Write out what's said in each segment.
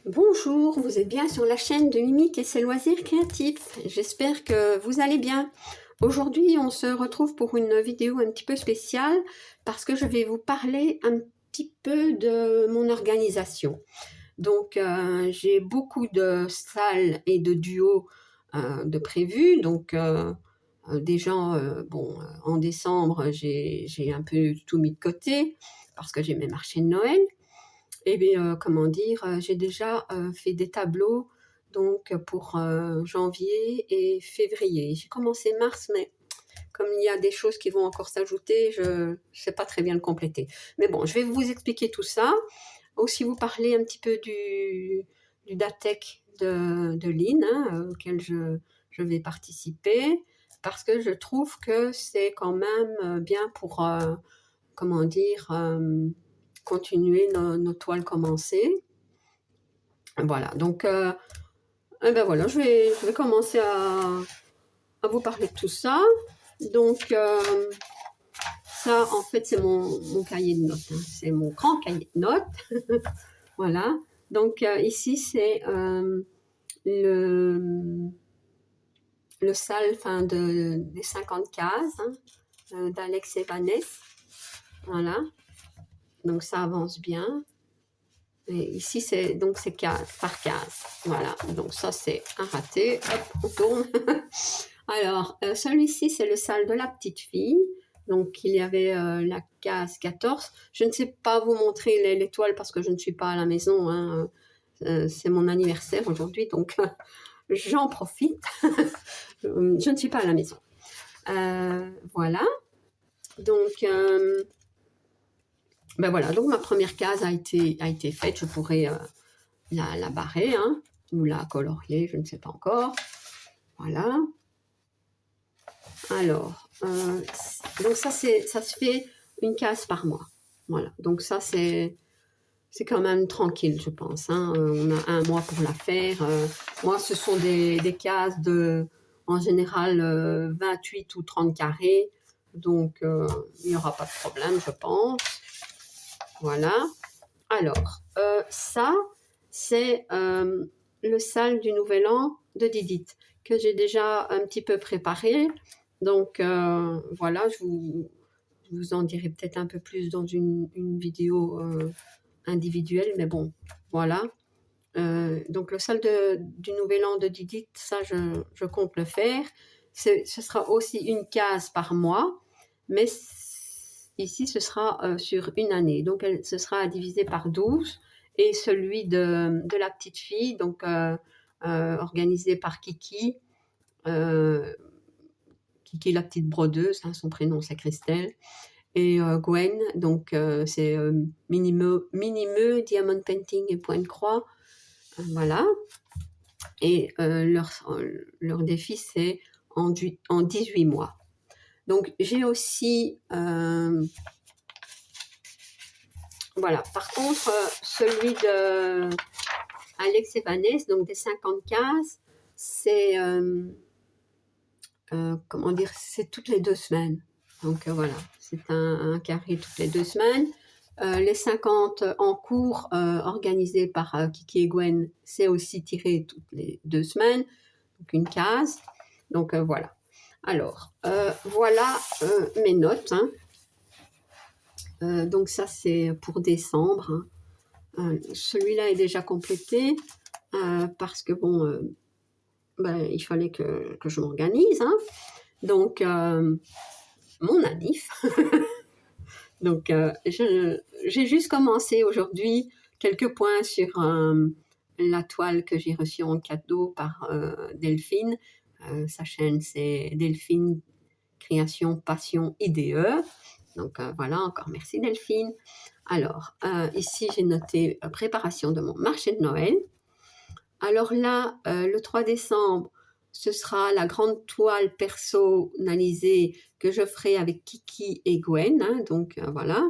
Bonjour, vous êtes bien sur la chaîne de Mimique et ses loisirs créatifs. J'espère que vous allez bien. Aujourd'hui, on se retrouve pour une vidéo un petit peu spéciale parce que je vais vous parler un petit peu de mon organisation. Donc, j'ai beaucoup de salles et de duos de prévus. Donc, déjà, en décembre, j'ai un peu tout mis de côté parce que j'ai mes marchés de Noël. Et bien, comment dire, j'ai déjà fait des tableaux donc pour janvier et février. J'ai commencé mars, mais comme il y a des choses qui vont encore s'ajouter, je ne sais pas très bien le compléter. Mais bon, je vais vous expliquer tout ça. Aussi vous parler un petit peu du DATEC de Lynn, hein, auquel je vais participer, parce que je trouve que c'est quand même bien pour, comment dire, continuer nos toiles commencées. Voilà, donc ben voilà, je vais commencer à vous parler de tout ça. Donc ça, en fait, c'est mon cahier de notes, hein. C'est mon grand cahier de notes. Voilà, donc ici, c'est le salle des 50 cases, hein, d'Alex et Vanessa. Voilà, donc ça avance bien. Et ici, c'est case par case. Voilà, donc ça, c'est un raté. Hop, on tourne. Alors, celui-ci, c'est le salle de la petite fille. Donc, il y avait la case 14. Je ne sais pas vous montrer l'étoile parce que je ne suis pas à la maison, hein. C'est mon anniversaire aujourd'hui, donc j'en profite. Je ne suis pas à la maison. Voilà. Donc, ben voilà, donc ma première case a été faite. Je pourrais la barrer, hein, ou la colorier, je ne sais pas encore. Voilà. Alors, donc ça se fait une case par mois. Voilà, donc ça c'est quand même tranquille, je pense, hein. On a un mois pour la faire. Moi, ce sont des cases en général, 28 ou 30 carrés. Donc, il n'y aura pas de problème, je pense. Voilà. Alors, ça, c'est le salle du Nouvel An de Didith, que j'ai déjà un petit peu préparé. Donc, voilà, je vous en dirai peut-être un peu plus dans une vidéo individuelle, mais bon, voilà. Donc, le salle du Nouvel An de Didith, ça, je compte le faire. Ce sera aussi une case par mois, mais ici, ce sera sur une année. Donc, ce sera divisé par 12. Et celui de la petite fille, donc organisé par Kiki. Kiki, la petite brodeuse, hein, son prénom c'est Christelle. Et Gwen, donc c'est Minimeux, Diamond Painting et Point de Croix. Voilà. Et leur défi, c'est en 18 mois. Donc, j'ai aussi... voilà. Par contre, celui de Alex et Vanessa, donc des 50 cases, c'est... comment dire, c'est toutes les 2 semaines. Donc voilà, c'est un carré toutes les 2 semaines. Les 50 en cours organisés par Kiki et Gwen, c'est aussi tiré toutes les 2 semaines. Donc une case. Donc voilà. Alors, voilà mes notes, hein. Donc ça, c'est pour décembre, hein. Celui-là est déjà complété parce que bon... il fallait que je m'organise, hein. Donc, mon anniv. Donc, j'ai juste commencé aujourd'hui quelques points sur la toile que j'ai reçue en cadeau par Delphine. Sa chaîne, c'est Delphine Création Passion IDE. Donc, voilà, encore merci Delphine. Alors, ici, j'ai noté préparation de mon marché de Noël. Alors là, le 3 décembre, ce sera la grande toile personnalisée que je ferai avec Kiki et Gwen, hein, donc voilà.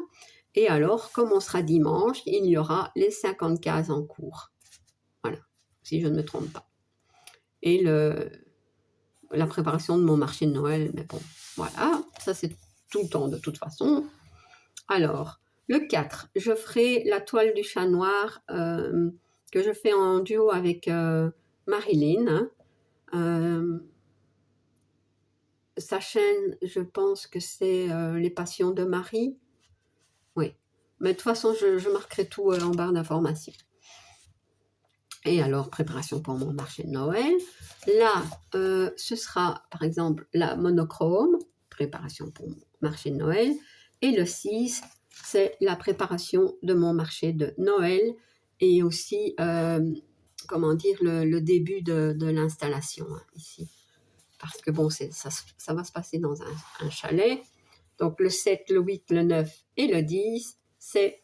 Et alors, comme on sera dimanche, il y aura les 50 cases en cours. Voilà, si je ne me trompe pas. Et la préparation de mon marché de Noël, mais bon, voilà, ça c'est tout le temps de toute façon. Alors, le 4, je ferai la toile du chat noir que que je fais en duo avec Marilyn. Sa chaîne, je pense que c'est Les Passions de Marie. Oui, mais de toute façon, je marquerai tout en barre d'informations. Et alors, préparation pour mon marché de Noël. Là, ce sera, par exemple, la monochrome, préparation pour mon marché de Noël. Et le 6, c'est la préparation de mon marché de Noël et aussi, comment dire, le début de l'installation, hein, ici. Parce que, bon, ça va se passer dans un chalet. Donc, le 7, le 8, le 9 et le 10, c'est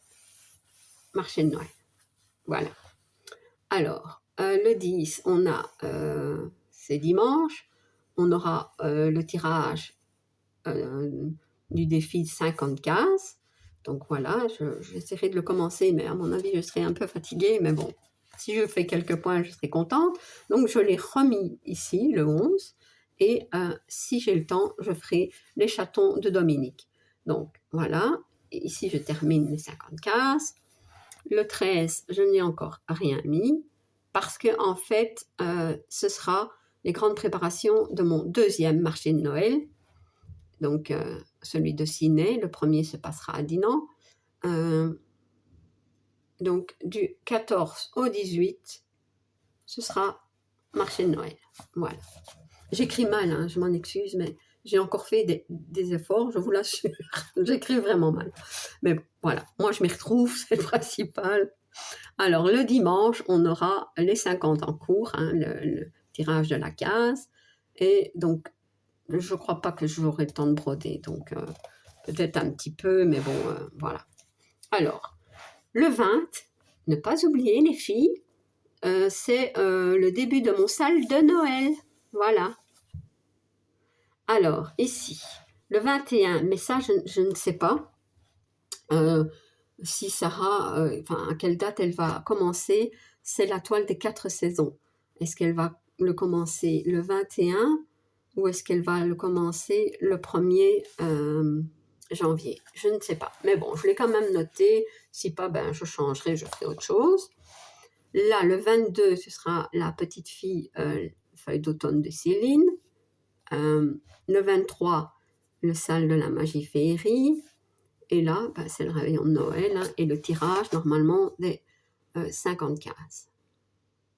marché de Noël. Voilà. Alors, le 10, on a, c'est dimanche, on aura le tirage du défi 50 cases. Donc voilà, j'essaierai de le commencer, mais à mon avis, je serai un peu fatiguée. Mais bon, si je fais quelques points, je serai contente. Donc, je l'ai remis ici, le 11. Et si j'ai le temps, je ferai les chatons de Dominique. Donc, voilà. Et ici, je termine les 50 cases. Le 13, je n'ai encore rien mis parce que en fait, ce sera les grandes préparations de mon deuxième marché de Noël. Donc, celui de Ciney, le premier se passera à Dinan. Donc, du 14 au 18, ce sera marché de Noël. Voilà. J'écris mal, hein, je m'en excuse, mais j'ai encore fait des efforts, je vous l'assure. J'écris vraiment mal. Mais voilà, moi je m'y retrouve, c'est le principal. Alors, le dimanche, on aura les 50 en cours, hein, le tirage de la case. Et donc, je ne crois pas que j'aurai le temps de broder. Donc, peut-être un petit peu, mais bon, voilà. Alors, le 20, ne pas oublier les filles, c'est le début de mon salle de Noël. Voilà. Alors, ici, le 21, mais ça, je ne sais pas. Si Sarah, à quelle date elle va commencer, c'est la toile des 4 saisons. Est-ce qu'elle va le commencer le 21 ou est-ce qu'elle va le commencer le 1er janvier? Je ne sais pas. Mais bon, je l'ai quand même noté. Si pas, ben, je changerai, je ferai autre chose. Là, le 22, ce sera la petite fille feuille d'automne de Céline. Le 23, le salle de la magie féerie. Et là, ben, c'est le réveillon de Noël, hein, et le tirage, normalement, des 50 cases.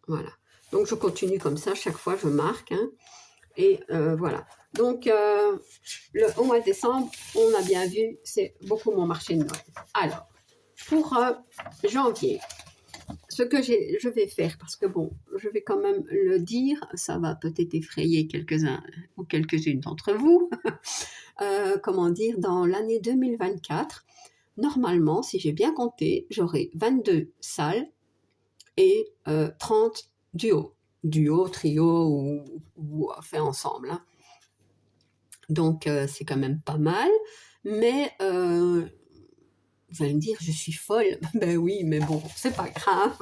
Voilà. Donc, je continue comme ça. Chaque fois, je marque. Hein, et voilà. Donc, au mois de décembre, on a bien vu, c'est beaucoup mon marché de Noël. Alors, pour janvier, ce que je vais faire, parce que bon, je vais quand même le dire, ça va peut-être effrayer quelques-uns ou quelques-unes d'entre vous. Comment dire, dans l'année 2024, normalement, si j'ai bien compté, j'aurai 22 salles et 30 duos. Duo, trio ou fait ensemble. Hein. Donc, c'est quand même pas mal. Mais, vous allez me dire, je suis folle. Ben oui, mais bon, c'est pas grave.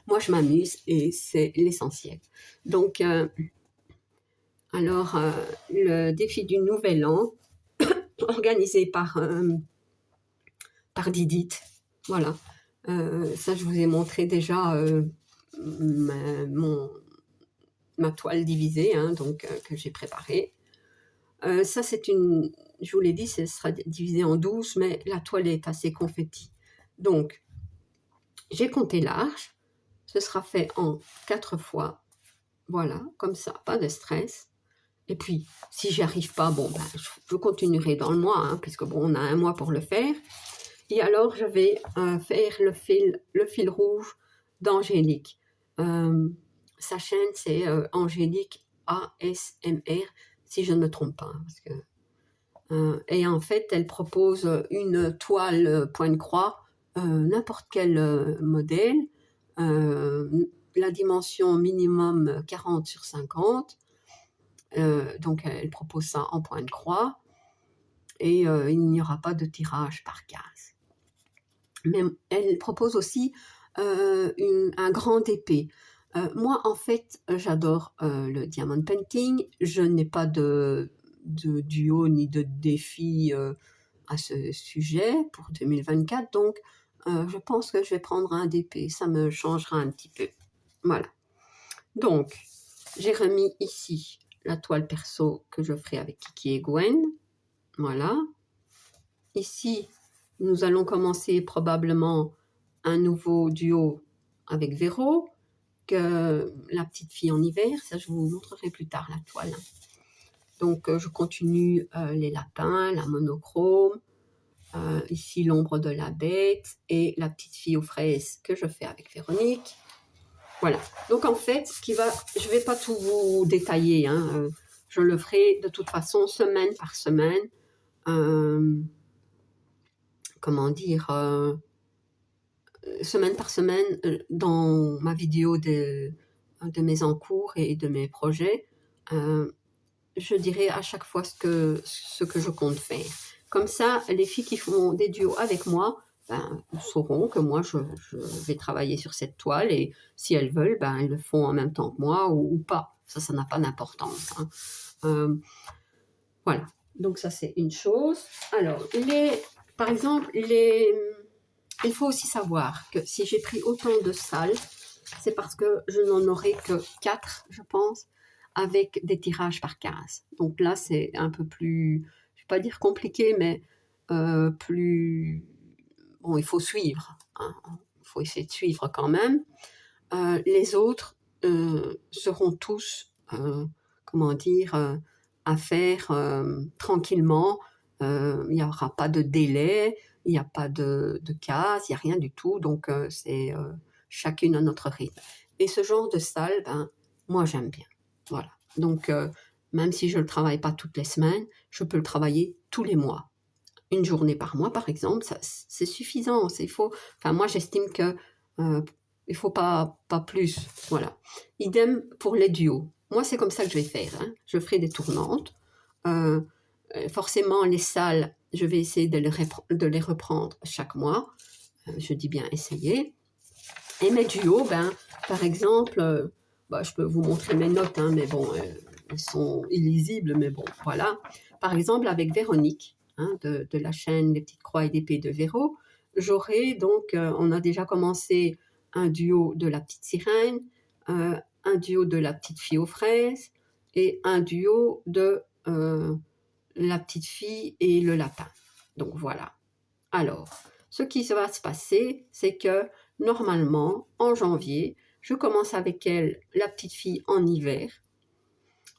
Moi, je m'amuse et c'est l'essentiel. Donc, alors, le défi du Nouvel An, organisé par Didith. Voilà. Ça, je vous ai montré déjà ma toile divisée, hein, donc que j'ai préparée. Ça, c'est une... Je vous l'ai dit, ce sera divisé en 12, mais la toile est assez confetti. Donc, j'ai compté large. Ce sera fait en 4 fois. Voilà, comme ça, pas de stress. Et puis, si j'y arrive pas, bon, ben, je continuerai dans le mois, hein, puisque bon, on a un mois pour le faire. Et alors, je vais faire le fil rouge d'Angélique. Sa chaîne, c'est Angélique ASMR, si je ne me trompe pas. Parce que, et en fait, elle propose une toile point de croix, n'importe quel modèle, la dimension minimum 40 sur 50. Donc, elle propose ça en point de croix. Et il n'y aura pas de tirage par case. Mais elle propose aussi un grand épée. Moi, en fait, j'adore le diamond painting. Je n'ai pas de duo ni de défi à ce sujet pour 2024. Donc, je pense que je vais prendre un d'épée. Ça me changera un petit peu. Voilà. Donc, j'ai remis ici la toile perso que je ferai avec Kiki et Gwen. Voilà. Ici, nous allons commencer probablement un nouveau duo avec Véro, que la petite fille en hiver. Ça, je vous montrerai plus tard la toile. Donc, je continue les lapins, la monochrome. Ici, l'ombre de la bête et la petite fille aux fraises que je fais avec Véronique. Voilà. Donc, en fait, je ne vais pas tout vous détailler. Hein, je le ferai de toute façon semaine par semaine. Comment dire semaine par semaine dans ma vidéo de mes encours et de mes projets. Je dirai à chaque fois ce que je compte faire. Comme ça, les filles qui font des duos avec moi sauront que moi, je vais travailler sur cette toile et si elles veulent, elles le font en même temps que moi ou pas. Ça n'a pas d'importance. Hein. Voilà. Donc ça, c'est une chose. Alors, par exemple, il faut aussi savoir que si j'ai pris autant de salles, c'est parce que je n'en aurai que 4, je pense, avec des tirages par case. Donc là, c'est un peu plus, je ne vais pas dire compliqué, mais plus... Bon, il faut suivre. Hein. Il faut essayer de suivre quand même. Les autres seront tous, comment dire, à faire tranquillement. Il n'y aura pas de délai, il n'y a pas de cases, il n'y a rien du tout. Donc, c'est chacune à notre rythme. Et ce genre de salle, moi, j'aime bien. Voilà. Donc, même si je ne le travaille pas toutes les semaines, je peux le travailler tous les mois. Une journée par mois, par exemple, c'est suffisant. Enfin, moi, j'estime que il ne faut pas plus. Voilà. Idem pour les duos. Moi, c'est comme ça que je vais faire. Hein. Je ferai des tournantes. Forcément, les salles, je vais essayer de les reprendre chaque mois. Je dis bien essayer. Et mes duos, par exemple, je peux vous montrer mes notes, hein, mais bon, elles sont illisibles, mais bon, voilà. Par exemple, avec Véronique, hein, de la chaîne Les Petites Croix et d'Épée de Véro, j'aurai donc, on a déjà commencé un duo de la petite sirène, un duo de la petite fille aux fraises et un duo de la petite fille et le lapin. Donc voilà. Alors, ce qui va se passer, c'est que normalement, en janvier, je commence avec elle, la petite fille en hiver.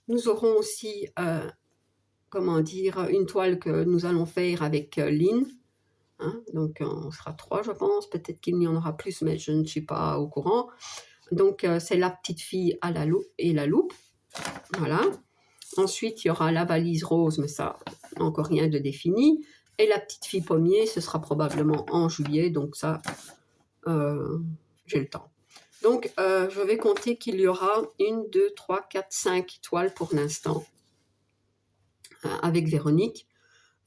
Nous aurons aussi, une toile que nous allons faire avec Lynn. Hein, donc, on sera 3, je pense. Peut-être qu'il y en aura plus, mais je ne suis pas au courant. Donc, c'est la petite fille à la loupe et la loupe. Voilà. Ensuite, il y aura la valise rose, mais ça, encore rien de défini. Et la petite fille pommier, ce sera probablement en juillet, donc ça, j'ai le temps. Donc, je vais compter qu'il y aura 1, 2, 3, 4, 5 toiles pour l'instant avec Véronique.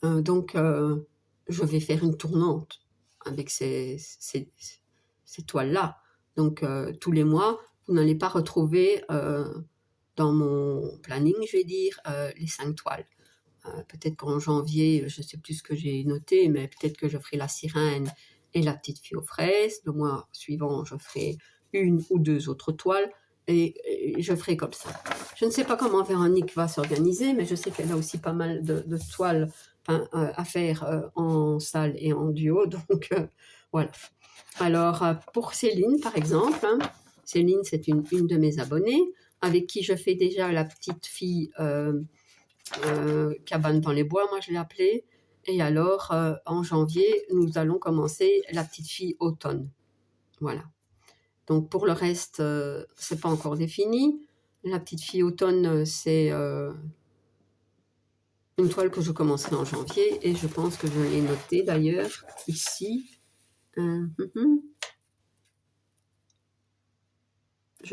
Donc, je vais faire une tournante avec ces toiles-là. Donc, tous les mois, vous n'allez pas retrouver dans mon planning, je vais dire, les 5 toiles. Peut-être qu'en janvier, je ne sais plus ce que j'ai noté, mais peut-être que je ferai la sirène et la petite fille aux fraises. Le mois suivant, je ferai 1 ou 2 autres toiles et je ferai comme ça. Je ne sais pas comment Véronique va s'organiser, mais je sais qu'elle a aussi pas mal de toiles à faire en salle et en duo. Donc, voilà. Alors, pour Céline, par exemple, hein, Céline, c'est une de mes abonnées, avec qui je fais déjà la petite fille cabane dans les bois, moi je l'ai appelée. Et alors, en janvier, nous allons commencer la petite fille automne. Voilà. Donc, pour le reste, c'est pas encore défini. La petite fille automne, c'est une toile que je commencerai en janvier. Et je pense que je l'ai notée d'ailleurs, ici. Je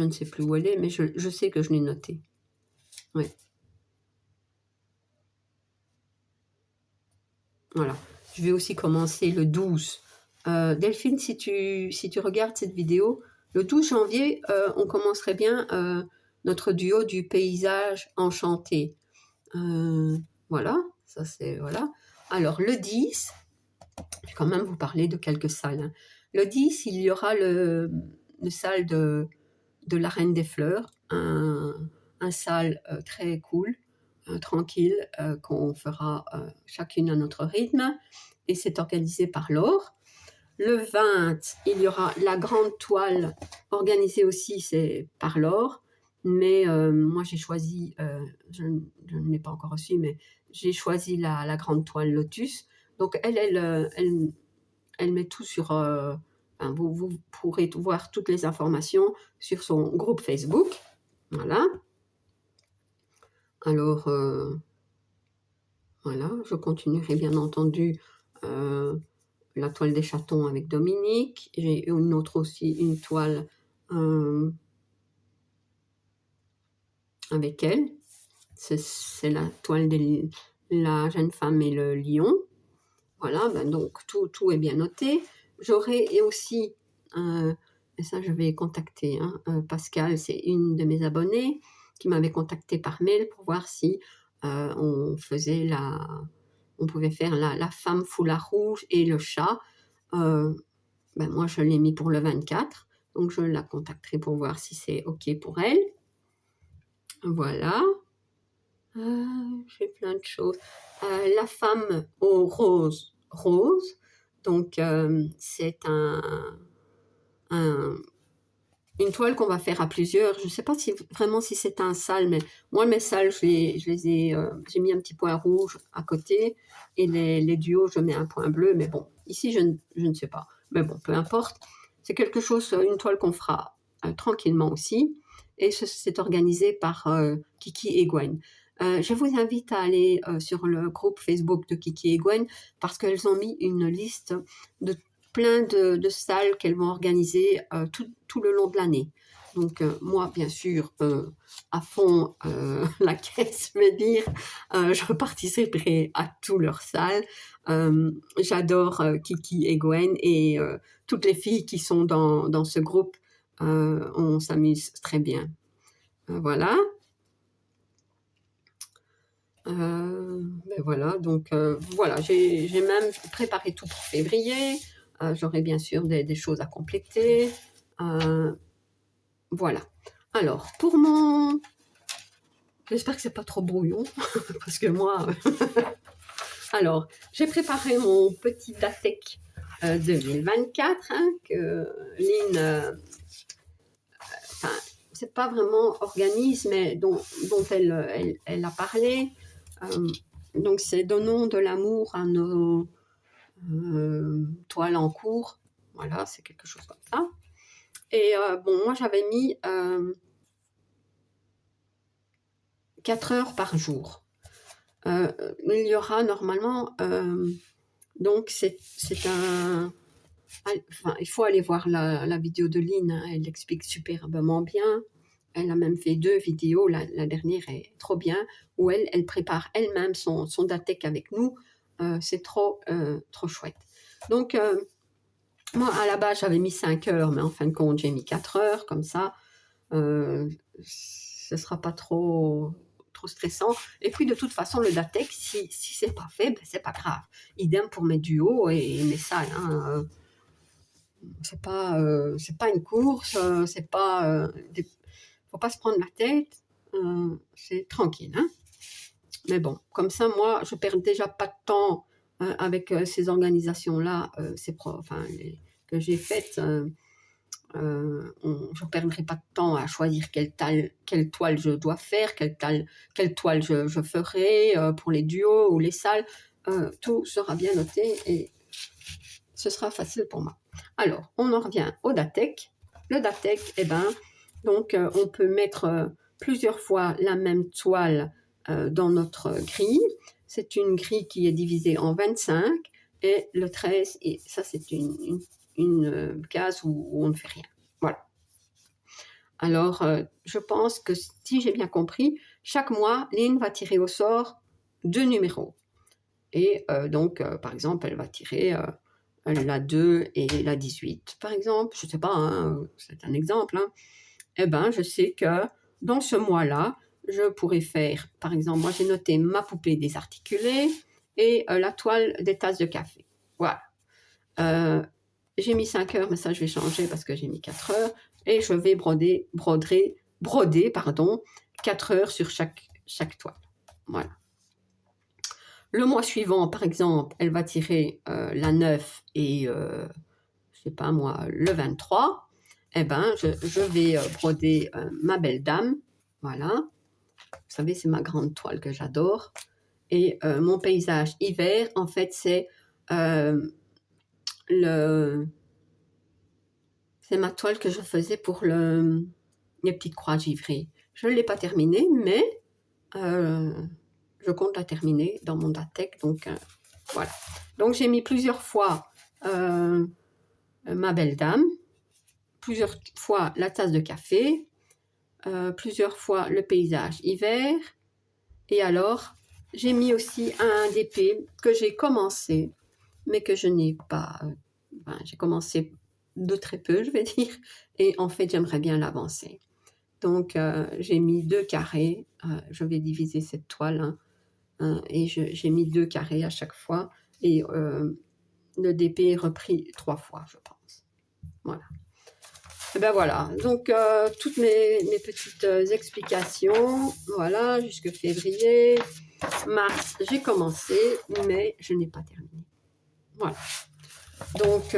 ne sais plus où elle est, mais je sais que je l'ai notée. Oui. Voilà. Je vais aussi commencer le 12. Delphine, si tu regardes cette vidéo, le 12 janvier, on commencerait bien notre duo du paysage enchanté. Voilà, ça c'est... Voilà. Alors, le 10, je vais quand même vous parler de quelques salles. Hein. Le 10, il y aura le salle de de la Reine des Fleurs, un sale très cool, tranquille, qu'on fera chacune à notre rythme, et c'est organisé par Laure. Le 20, il y aura la grande toile organisée aussi, c'est par Laure, mais moi j'ai choisi, je ne l'ai pas encore reçue, mais j'ai choisi la grande toile Lotus. Donc elle met tout sur... vous pourrez voir toutes les informations sur son groupe Facebook. Voilà. Alors, voilà, je continuerai bien entendu la toile des chatons avec Dominique. J'ai une autre aussi, une toile avec elle. C'est la toile de la jeune femme et le lion. Voilà, ben donc tout est bien noté. J'aurai aussi, et ça je vais contacter Pascal, c'est une de mes abonnées qui m'avait contacté par mail pour voir si on pouvait faire la femme foulard rouge et le chat. Ben moi je l'ai mis pour le 24, donc je la contacterai pour voir si c'est ok pour elle. Voilà. J'ai plein de choses. La femme au rose, donc c'est une toile qu'on va faire à plusieurs. Je ne sais pas vraiment si c'est un sale, mais moi mes sales, j'ai mis un petit point rouge à côté, et les duos, je mets un point bleu, mais bon, ici je ne sais pas. Mais bon, peu importe. C'est quelque chose, une toile qu'on fera tranquillement aussi, et c'est organisé par Kiki et Gwen. Je vous invite à aller sur le groupe Facebook de Kiki et Gwen, parce qu'elles ont mis une liste de plein de salles qu'elles vont organiser tout le long de l'année. Donc moi, bien sûr, à fond la caisse, je veux dire, je participerai à toutes leurs salles. J'adore Kiki et Gwen, et toutes les filles qui sont dans ce groupe, on s'amuse très bien. Voilà. Ben voilà, donc voilà, j'ai même préparé tout pour février. J'aurai bien sûr des choses à compléter. Voilà. Alors, pour mon... J'espère que c'est pas trop brouillon, parce que moi... Alors, j'ai préparé mon petit Datek 2024, que Lynn... Enfin, c'est pas vraiment organisme, mais dont elle a parlé. Donc, c'est donnons de l'amour à nos toiles en cours. Voilà, c'est quelque chose comme ça. Et bon, moi, j'avais mis 4 heures par jour. Il y aura normalement... donc, c'est un... Enfin, il faut aller voir la vidéo de Lynn. Hein, elle explique superbement bien. Elle a même fait 2 vidéos. La dernière est trop bien, où elle prépare elle-même son Datek avec nous. C'est trop chouette. Donc, moi, à la base, j'avais mis 5 heures, mais en fin de compte, j'ai mis 4 heures, comme ça. Ce ne sera pas trop stressant. Et puis, de toute façon, le Datek, si c'est pas fait, ben, c'est pas grave. Idem pour mes duos et mes salles. Hein. C'est pas une course, c'est pas... faut pas se prendre la tête. C'est tranquille, hein. Mais bon, comme ça, moi, je perds déjà pas de temps avec ces organisations-là, que j'ai faites. Je ne perdrai pas de temps à choisir quelle toile je dois faire, quelle toile je ferai pour les duos ou les salles. Tout sera bien noté et ce sera facile pour moi. Alors, on en revient au Datek. Le Datek, eh ben, donc, on peut mettre plusieurs fois la même toile dans notre grille. C'est une grille qui est divisée en 25 et le 13, et ça c'est une case où on ne fait rien. Voilà. Alors, je pense que si j'ai bien compris, chaque mois, Lynn va tirer au sort 2 numéros. Et donc, par exemple, elle va tirer la 2 et la 18, par exemple. Je ne sais pas, hein, c'est un exemple. Hein. Eh bien, je sais que dans ce mois-là, je pourrais faire, par exemple, moi j'ai noté ma poupée désarticulée et la toile des tasses de café. Voilà. J'ai mis 5 heures, mais ça je vais changer parce que j'ai mis 4 heures. Et je vais broder, pardon, 4 heures sur chaque toile. Voilà. Le mois suivant, par exemple, elle va tirer la 9 et, je sais pas moi, le 23. Eh ben, je vais broder ma belle dame. Voilà. Vous savez, c'est ma grande toile que j'adore. Et mon paysage hiver, en fait, c'est ma toile que je faisais pour les petites croix givrées. Je ne l'ai pas terminée, mais je compte la terminer dans mon Datec. Donc, voilà. Donc, j'ai mis plusieurs fois ma belle dame, plusieurs fois la tasse de café, plusieurs fois le paysage hiver. Et alors, j'ai mis aussi un DP que j'ai commencé, mais que je n'ai pas... j'ai commencé de très peu, je vais dire, et en fait, j'aimerais bien l'avancer. Donc, j'ai mis 2 carrés, je vais diviser cette toile, et j'ai mis 2 carrés à chaque fois, et le DP est repris 3 fois, je pense. Voilà. Et ben voilà, donc toutes mes petites explications, voilà, jusque février, mars, j'ai commencé, mais je n'ai pas terminé. Voilà. Donc,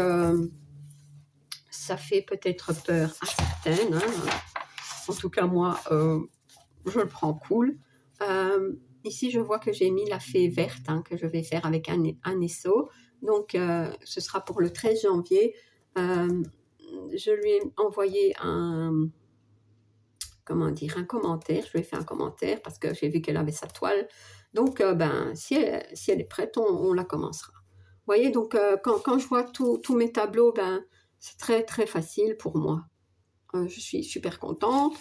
ça fait peut-être peur à certaines, hein. En tout cas, moi, je le prends cool. Ici, je vois que j'ai mis la fée verte, hein, que je vais faire avec un esso. Donc, ce sera pour le 13 janvier. Je lui ai envoyé un commentaire. Je lui ai fait un commentaire parce que j'ai vu qu'elle avait sa toile. Donc, si elle est prête, on la commencera. Vous voyez, donc, quand je vois tous mes tableaux, c'est très, très facile pour moi. Je suis super contente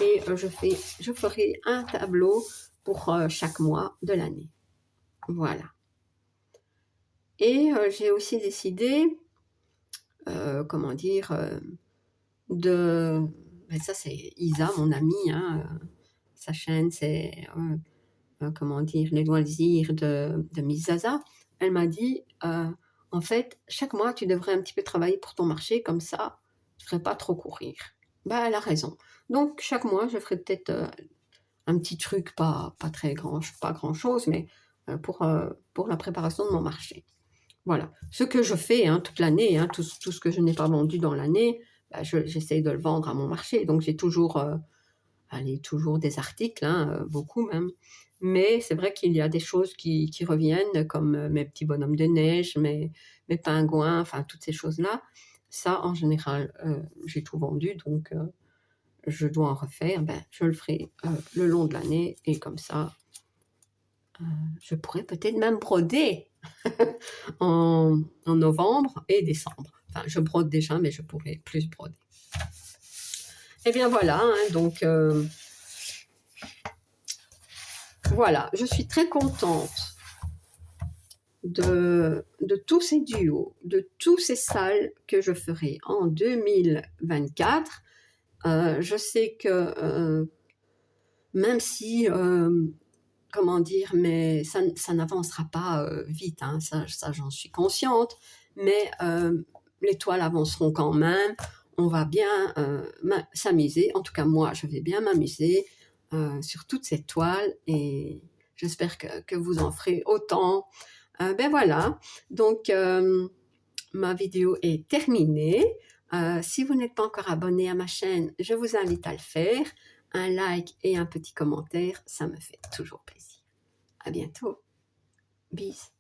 et je ferai un tableau pour chaque mois de l'année. Voilà. Et j'ai aussi décidé, ça c'est Isa, mon amie, hein, sa chaîne c'est, les loisirs de Miss Zaza. Elle m'a dit, en fait, chaque mois tu devrais un petit peu travailler pour ton marché, comme ça, tu ne ferais pas trop courir. Elle a raison. Donc chaque mois, je ferai peut-être un petit truc, pas grand chose, mais pour la préparation de mon marché. Voilà. Ce que je fais toute l'année, tout ce que je n'ai pas vendu dans l'année, j'essaye de le vendre à mon marché. Donc j'ai toujours des articles, beaucoup même. Mais c'est vrai qu'il y a des choses qui reviennent, comme mes petits bonhommes de neige, mes pingouins, enfin toutes ces choses-là. Ça, en général, j'ai tout vendu, donc je dois en refaire. Je le ferai le long de l'année, et comme ça, je pourrais peut-être même broder en novembre et décembre. Enfin, je brode déjà, mais je pourrais plus broder. Et bien voilà, donc voilà, je suis très contente de tous ces duos, de tous ces salles que je ferai en 2024. Je sais que même si, mais ça n'avancera pas vite, ça j'en suis consciente, mais les toiles avanceront quand même. On va bien s'amuser, en tout cas moi je vais bien m'amuser sur toutes ces toiles, et j'espère que vous en ferez autant. Voilà, donc ma vidéo est terminée. Si vous n'êtes pas encore abonné à ma chaîne, je vous invite à le faire. Un like et un petit commentaire, ça me fait toujours plaisir. À bientôt. Bis.